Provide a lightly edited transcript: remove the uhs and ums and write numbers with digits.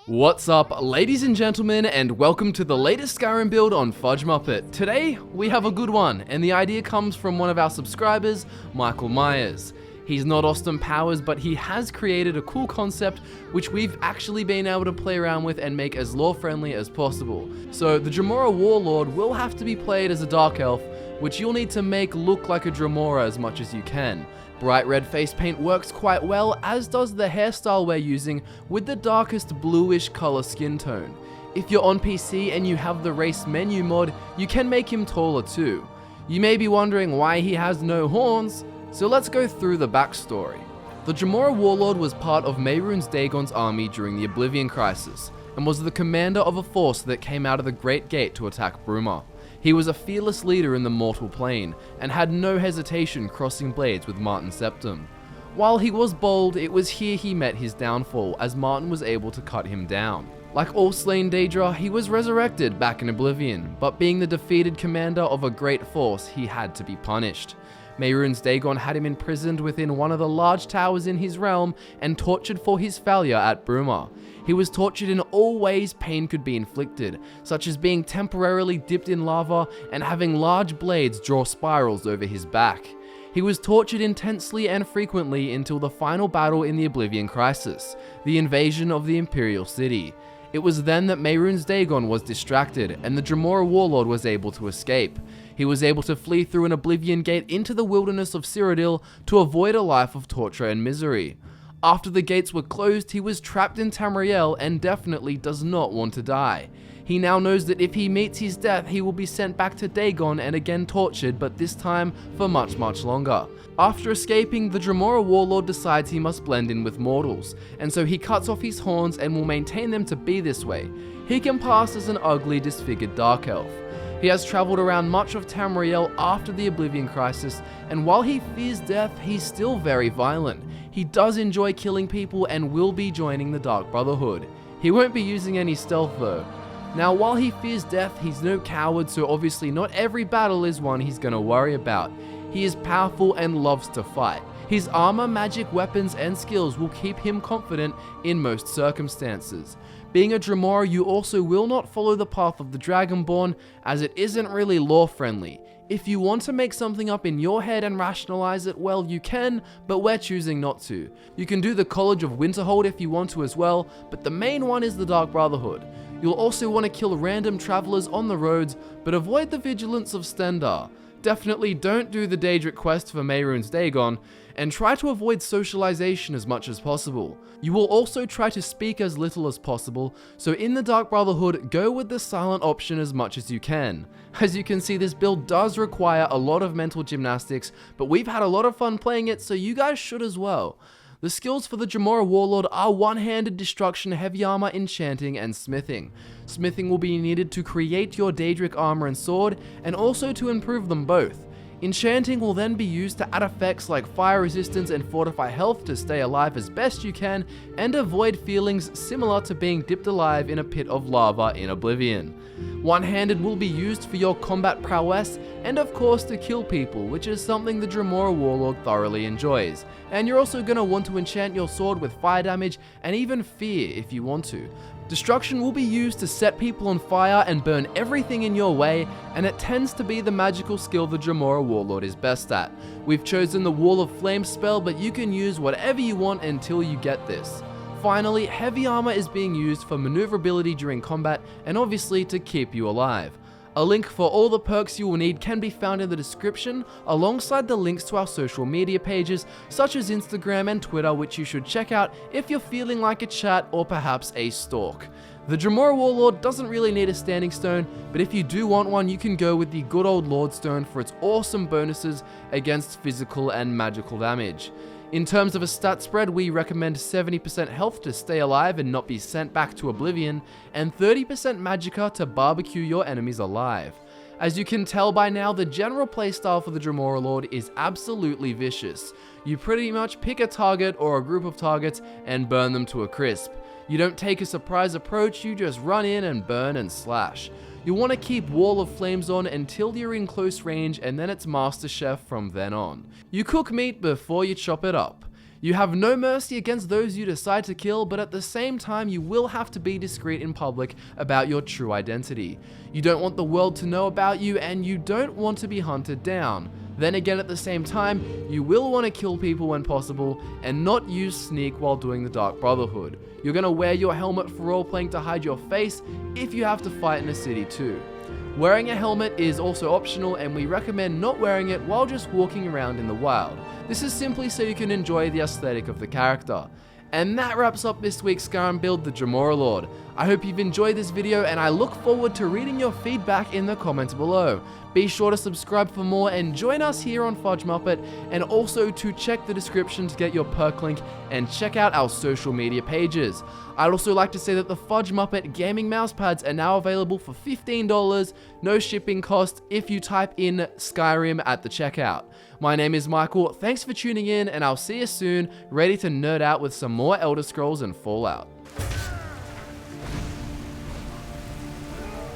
What's up, ladies and gentlemen, and welcome to the latest Skyrim build on FudgeMuppet. Today, we have a good one, and the idea comes from one of our subscribers, Michael Myers. He's not Austin Powers, but he has created a cool concept which we've actually been able to play around with and make as lore-friendly as possible. So, the Dremora Warlord will have to be played as a Dark Elf, which you'll need to make look like a Dremora as much as you can. Bright red face paint works quite well, as does the hairstyle we're using with the darkest bluish color skin tone. If you're on PC and you have the race menu mod, you can make him taller too. You may be wondering why he has no horns, so let's go through the backstory. The Dremora Warlord was part of Mehrunes Dagon's army during the Oblivion Crisis, and was the commander of a force that came out of the Great Gate to attack Bruma. He was a fearless leader in the mortal plane, and had no hesitation crossing blades with Martin Septim. While he was bold, it was here he met his downfall, as Martin was able to cut him down. Like all slain Daedra, he was resurrected back in Oblivion, but being the defeated commander of a great force, he had to be punished. Mehrunes Dagon had him imprisoned within one of the large towers in his realm and tortured for his failure at Bruma. He was tortured in all ways pain could be inflicted, such as being temporarily dipped in lava and having large blades draw spirals over his back. He was tortured intensely and frequently until the final battle in the Oblivion Crisis, the invasion of the Imperial City. It was then that Mehrunes Dagon was distracted and the Dremora Warlord was able to escape. He was able to flee through an Oblivion Gate into the wilderness of Cyrodiil to avoid a life of torture and misery. After the gates were closed, he was trapped in Tamriel and definitely does not want to die. He now knows that if he meets his death, he will be sent back to Dagon and again tortured, but this time for much longer. After escaping, the Dremora Warlord decides he must blend in with mortals, and so he cuts off his horns and will maintain them to be this way. He can pass as an ugly, disfigured Dark Elf. He has travelled around much of Tamriel after the Oblivion Crisis, and while he fears death, he's still very violent. He does enjoy killing people and will be joining the Dark Brotherhood. He won't be using any stealth though. Now, while he fears death, he's no coward, so obviously not every battle is one he's gonna worry about. He is powerful and loves to fight. His armor, magic, weapons, and skills will keep him confident in most circumstances. Being a Dremora, you also will not follow the path of the Dragonborn, as it isn't really lore-friendly. If you want to make something up in your head and rationalize it, well, you can, but we're choosing not to. You can do the College of Winterhold if you want to as well, but the main one is the Dark Brotherhood. You'll also want to kill random travelers on the roads, but avoid the vigilance of Stendarr. Definitely don't do the Daedric quest for Mehrunes Dagon, and try to avoid socialization as much as possible. You will also try to speak as little as possible, so in the Dark Brotherhood, go with the silent option as much as you can. As you can see, this build does require a lot of mental gymnastics, but we've had a lot of fun playing it, so you guys should as well. The skills for the Dremora Warlord are one-handed destruction, heavy armor, enchanting, and smithing. Smithing will be needed to create your Daedric armor and sword, and also to improve them both. Enchanting will then be used to add effects like fire resistance and fortify health to stay alive as best you can, and avoid feelings similar to being dipped alive in a pit of lava in Oblivion. One-handed will be used for your combat prowess, and of course to kill people, which is something the Dremora Warlord thoroughly enjoys. And you're also going to want to enchant your sword with fire damage and even fear if you want to. Destruction will be used to set people on fire and burn everything in your way, and it tends to be the magical skill the Dremora Warlord is best at. We've chosen the Wall of Flame spell, but you can use whatever you want until you get this. Finally, heavy armor is being used for maneuverability during combat, and obviously to keep you alive. A link for all the perks you will need can be found in the description, alongside the links to our social media pages, such as Instagram and Twitter, which you should check out if you're feeling like a chat or perhaps a stalk. The Dremora Warlord doesn't really need a standing stone, but if you do want one, you can go with the good old Lord Stone for its awesome bonuses against physical and magical damage. In terms of a stat spread, we recommend 70% health to stay alive and not be sent back to Oblivion, and 30% magicka to barbecue your enemies alive. As you can tell by now, the general playstyle for the Dremora Lord is absolutely vicious. You pretty much pick a target or a group of targets and burn them to a crisp. You don't take a surprise approach, you just run in and burn and slash. You'll want to keep Wall of Flames on until you're in close range, and then it's Master Chef from then on. You cook meat before you chop it up. You have no mercy against those you decide to kill, but at the same time you will have to be discreet in public about your true identity. You don't want the world to know about you, and you don't want to be hunted down. Then again, at the same time, you will want to kill people when possible and not use sneak while doing the Dark Brotherhood. You're going to wear your helmet for role-playing to hide your face if you have to fight in a city too. Wearing a helmet is also optional, and we recommend not wearing it while just walking around in the wild. This is simply so you can enjoy the aesthetic of the character. And that wraps up this week's Skyrim build, the Dremora Warlord. I hope you've enjoyed this video, and I look forward to reading your feedback in the comments below. Be sure to subscribe for more and join us here on FudgeMuppet, and also to check the description to get your perk link and check out our social media pages. I'd also like to say that the FudgeMuppet gaming mousepads are now available for $15, no shipping cost if you type in Skyrim at the checkout. My name is Michael, thanks for tuning in, and I'll see you soon, ready to nerd out with some more Elder Scrolls and Fallout.